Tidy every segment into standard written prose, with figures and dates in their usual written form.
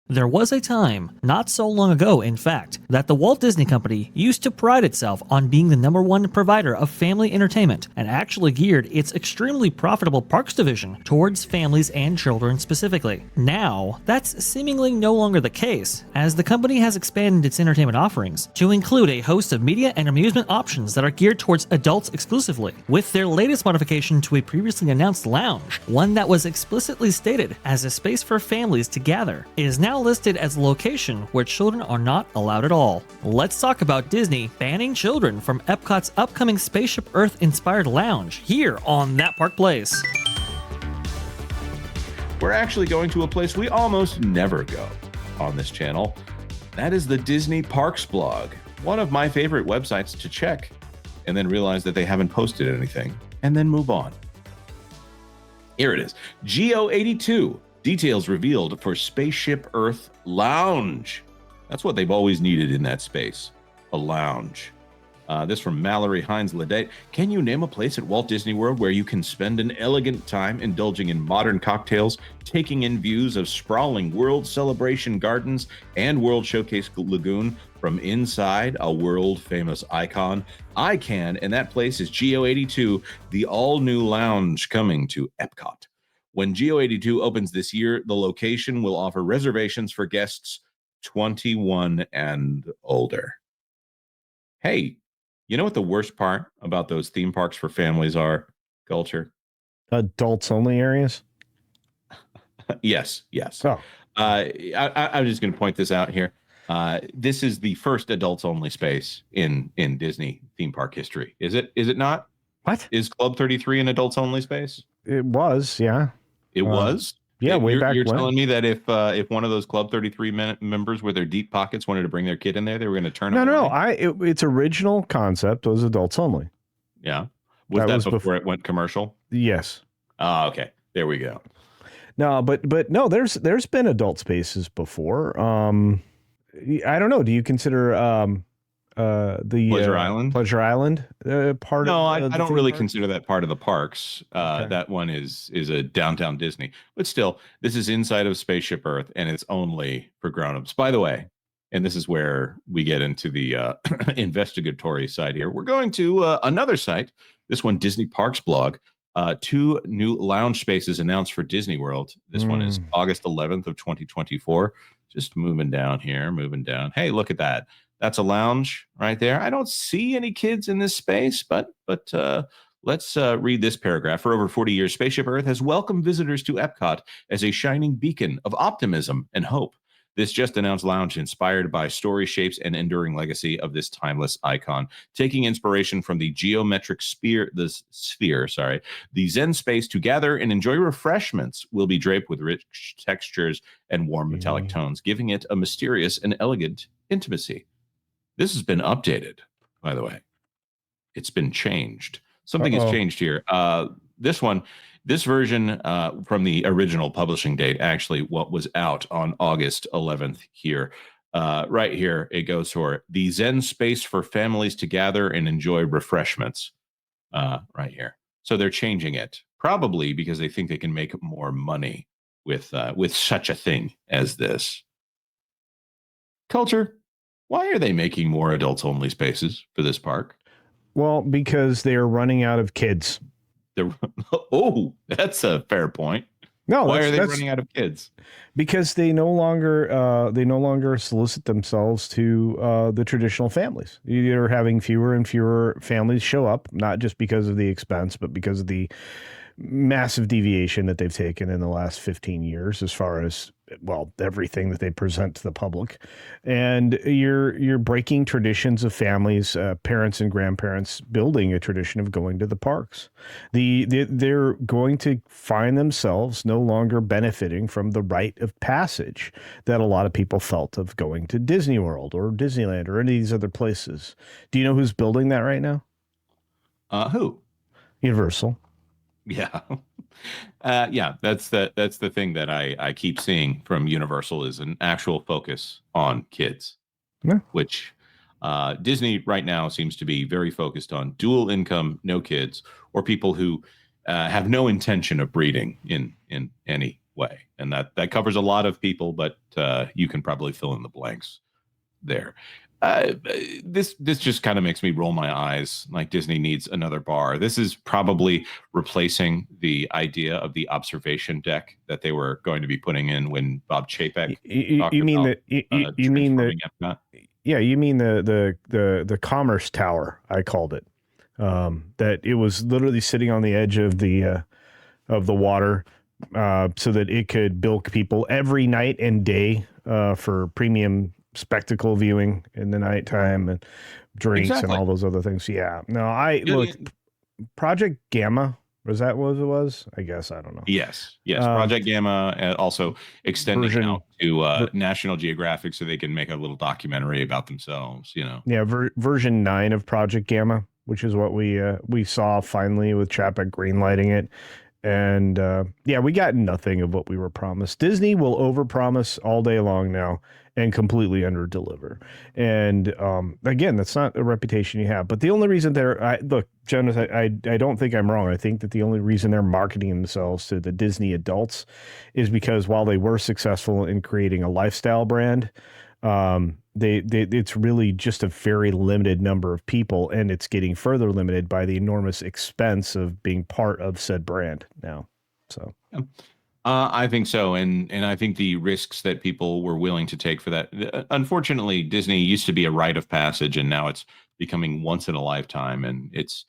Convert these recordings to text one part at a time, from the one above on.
There was a time, not so long ago in fact, that the Walt Disney Company used to pride itself on being the #1 provider of family entertainment and actually geared its extremely profitable parks division towards families and children specifically. Now, that's seemingly no longer the case, as the company has expanded its entertainment offerings to include a host of media and amusement options that are geared towards adults exclusively, with their latest modification to a previously announced lounge, one that was explicitly stated as a space for families to gather, is now listed as a location where children are not allowed at all. Let's talk about Disney banning children from Epcot's upcoming Spaceship Earth-inspired lounge here on That Park Place. We're actually going to a place we almost never go on this channel. That is the Disney Parks blog, one of my favorite websites to check and then realize that they haven't posted anything and then move on. Here it is. Geo82. Details revealed for Spaceship Earth Lounge. That's what they've always needed in that space, a lounge. This from Mallory Hines-Ledate. Can you name a place at Walt Disney World where you can spend an elegant time indulging in modern cocktails, taking in views of sprawling World Celebration Gardens and World Showcase Lagoon from inside a world-famous icon? I can, and that place is Geo82, the all-new lounge coming to Epcot. When Geo82 opens this year, the location will offer reservations for guests 21 and older. Hey, you know what the worst part about those theme parks for families are, Culture? Adults only areas? Yes. Oh. I'm just going to point this out here. This is the first adults only space in Disney theme park history. Is it not? What? Is Club 33 an adults only space? It was, yeah. It was? Yeah, way back You're when. telling me that if one of those Club 33 members with their deep pockets wanted to bring their kid in there, they were going to turn them away? No. Its original concept was adults only. Yeah. Was that before it went commercial? Yes. Oh, okay. There we go. No, but no, there's been adult spaces before. I don't know. Do you consider the Pleasure Island part? No, I don't really consider that part of the parks. Okay. That one is a downtown Disney, but still, this is inside of Spaceship Earth, and it's only for grown-ups. By the way, and this is where we get into the investigatory side here. We're going to another site. This one, Disney Parks blog. 2 new lounge spaces announced for Disney World. This one is August 11th of 2024. Just moving down here, moving down. Hey, look at that. That's a lounge right there. I don't see any kids in this space, but let's read this paragraph. For over 40 years, Spaceship Earth has welcomed visitors to Epcot as a shining beacon of optimism and hope. This just announced lounge inspired by story shapes and enduring legacy of this timeless icon, taking inspiration from the geometric the Zen space to gather and enjoy refreshments will be draped with rich textures and warm metallic tones, giving it a mysterious and elegant intimacy. This has been updated, by the way. It's been changed. Something has changed here. This version from the original publishing date, actually what was out on August 11th here. Right here, it goes for the Zen space for families to gather and enjoy refreshments. Right here. So they're changing it, probably because they think they can make more money with such a thing as this. Culture, why are they making more adults-only spaces for this park? Well, because they are running out of kids. Oh, that's a fair point. No, why are they running out of kids? Because they no longer solicit themselves to the traditional families. You're having fewer and fewer families show up, not just because of the expense, but because of the massive deviation that they've taken in the last 15 years as far as, well, everything that they present to the public. And you're breaking traditions of families, parents and grandparents building a tradition of going to the parks. They're going to find themselves no longer benefiting from the rite of passage that a lot of people felt of going to Disney World or Disneyland or any of these other places. Do you know who's building that right now? Who? Universal. Yeah. That's the thing that I keep seeing from Universal is an actual focus on kids, which Disney right now seems to be very focused on dual income, no kids, or people who have no intention of breeding in any way, and that covers a lot of people, but you can probably fill in the blanks there. This just kind of makes me roll my eyes. Like, Disney needs another bar. This is probably replacing the idea of the observation deck that they were going to be putting in when Bob Chapek talked You mean about that? You mean that? transforming Epcot. Yeah, you mean the Commerce Tower? I called it. That it was literally sitting on the edge of the water, so that it could bilk people every night and day for premium spectacle viewing in the nighttime and drinks and Exactly. all those other things. Yeah. No, I Yeah, look. Project Gamma, was that what it was? I guess I don't know. Yes. Um, Project Gamma, also extending version, out to ver- National Geographic so they can make a little documentary about themselves. yeah, version 9 of Project Gamma, which is what we saw finally with Chapek greenlighting it. And yeah, we got nothing of what we were promised. Disney will overpromise all day long now and completely underdeliver. And again, that's not a reputation you have. But the only reason look, Jonas, I don't think I'm wrong. I think that the only reason they're marketing themselves to the Disney adults is because while they were successful in creating a lifestyle brand, it's really just a very limited number of people, and it's getting further limited by the enormous expense of being part of said brand now. So I think so, and I think the risks that people were willing to take for that. Unfortunately, Disney used to be a rite of passage, and now it's becoming once in a lifetime. And it's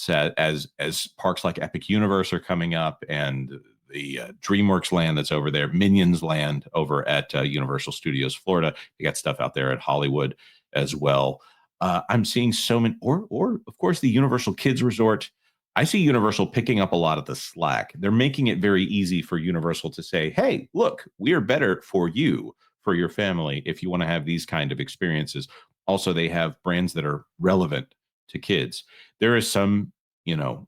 as parks like Epic Universe are coming up, and the DreamWorks Land that's over there, Minions Land over at Universal Studios Florida. You got stuff out there at Hollywood as well. I'm seeing so many, or of course the Universal Kids Resort. I see Universal picking up a lot of the slack. They're making it very easy for Universal to say, "Hey, look, we are better for you, for your family, if you want to have these kind of experiences." Also, they have brands that are relevant to kids. There is some, you know,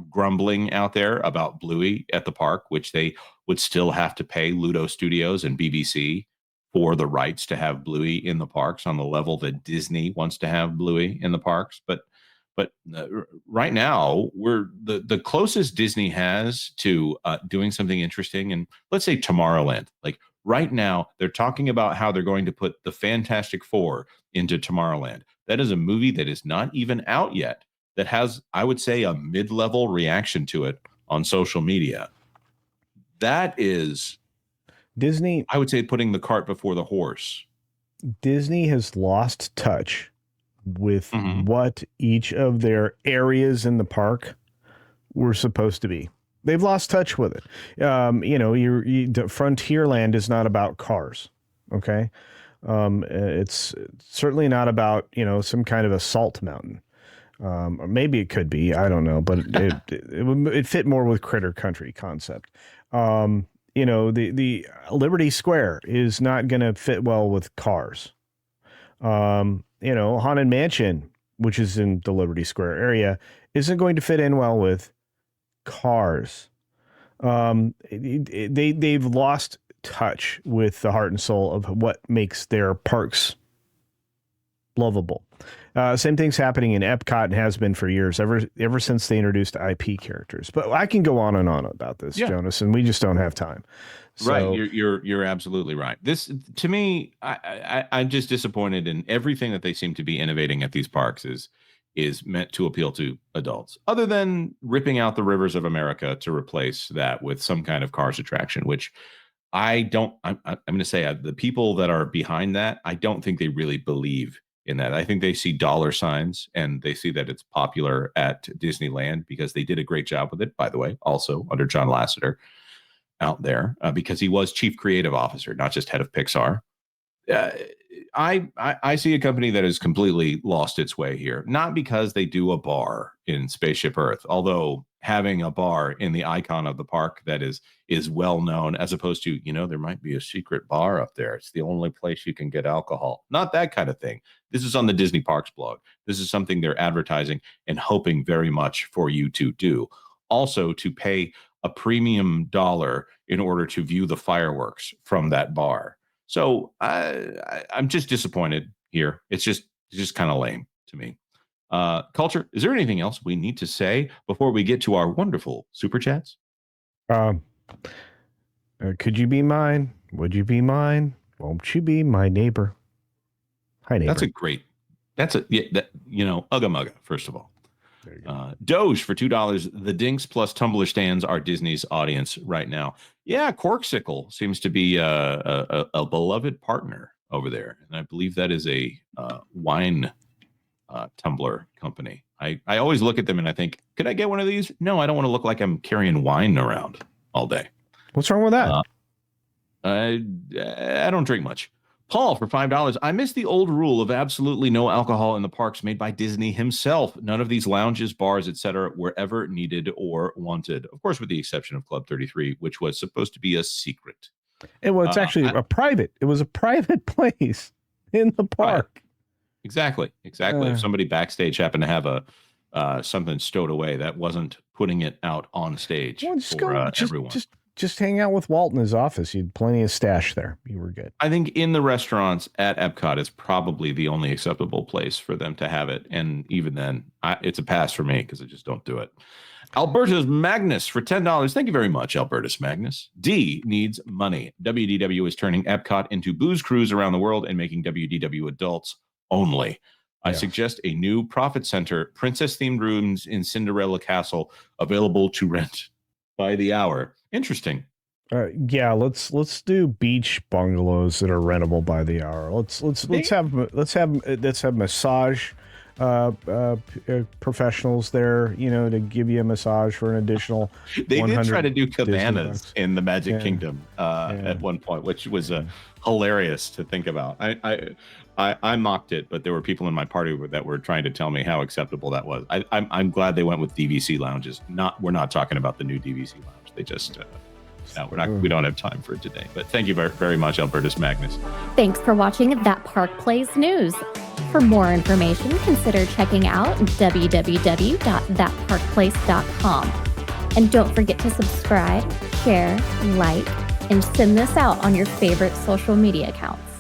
grumbling out there about Bluey at the park, which they would still have to pay Ludo Studios and BBC for the rights to have Bluey in the parks on the level that Disney wants to have Bluey in the parks. But right now, we're the closest Disney has to doing something interesting, and let's say Tomorrowland. Like right now, they're talking about how they're going to put the Fantastic Four into Tomorrowland. That is a movie that is not even out yet, that has, I would say, a mid-level reaction to it on social media. That is, Disney I would say, putting the cart before the horse. Disney has lost touch with Mhm. what each of their areas in the park were supposed to be. They've lost touch with it. The Frontierland is not about cars. Okay. It's certainly not about, some kind of a salt mountain. Or maybe it could be, I don't know, but it fit more with Critter Country concept. The Liberty Square is not going to fit well with cars. Haunted Mansion, which is in the Liberty Square area, isn't going to fit in well with cars. They've lost touch with the heart and soul of what makes their parks lovable. Same thing's happening in Epcot and has been for years, ever since they introduced IP characters. But I can go on and on about this, Yeah. Jonas, and we just don't have time. Right, you're absolutely right. This, to me, I'm just disappointed in everything that they seem to be innovating at these parks is meant to appeal to adults, other than ripping out the Rivers of America to replace that with some kind of Cars attraction, which I don't. I'm going to say the people that are behind that, I don't think they really believe in that. I think they see dollar signs and they see that it's popular at Disneyland because they did a great job with it, by the way, also under John Lasseter out there, because he was chief creative officer, not just head of Pixar. Uh, I see a company that has completely lost its way here, not because they do a bar in Spaceship Earth, although having a bar in the icon of the park that is well known, as opposed to, there might be a secret bar up there. It's the only place you can get alcohol. Not that kind of thing. This is on the Disney Parks blog. This is something they're advertising and hoping very much for you to do. Also, to pay a premium dollar in order to view the fireworks from that bar. So I'm just disappointed here. It's just kind of lame to me. Culture, is there anything else we need to say before we get to our wonderful super chats? Could you be mine? Would you be mine? Won't you be my neighbor? Hi, neighbor. Ugga Mugga, first of all. There you go. Doge for $2. The Dinks plus tumbler stands are Disney's audience right now. Yeah, Corksicle seems to be a beloved partner over there. And I believe that is a wine tumbler company. I always look at them and I think, could I get one of these? No, I don't want to look like I'm carrying wine around all day. What's wrong with that? I don't drink much. Paul for $5. I miss the old rule of absolutely no alcohol in the parks made by Disney himself. None of these lounges, bars, etc. were ever needed or wanted. Of course, with the exception of Club 33, which was supposed to be a secret. It's actually a private. It was a private place in the park. Right. Exactly. If somebody backstage happened to have something stowed away, that wasn't putting it out on stage everyone. Just hang out with Walt in his office. You had plenty of stash there. You were good. I think in the restaurants at Epcot is probably the only acceptable place for them to have it. And even then, it's a pass for me because I just don't do it. Albertus Magnus for $10. Thank you very much, Albertus Magnus. D needs money. WDW is turning Epcot into booze cruise around the world and making WDW adults only. I suggest a new profit center, princess-themed rooms in Cinderella Castle, available to rent by the hour. Interesting. Let's do beach bungalows that are rentable by the hour. Let's have massage professionals there, to give you a massage for an additional. They did try to do cabanas in the Magic Kingdom at one point, which was hilarious to think about. I mocked it, but there were people in my party that were trying to tell me how acceptable that was. I'm glad they went with DVC lounges. We're not talking about the new DVC lounge. They just we don't have time for it today. But thank you very, very much, Albertus Magnus. Thanks for watching That Park Plays News. For more information, consider checking out www.thatparkplace.com. And don't forget to subscribe, share, like, and send this out on your favorite social media accounts.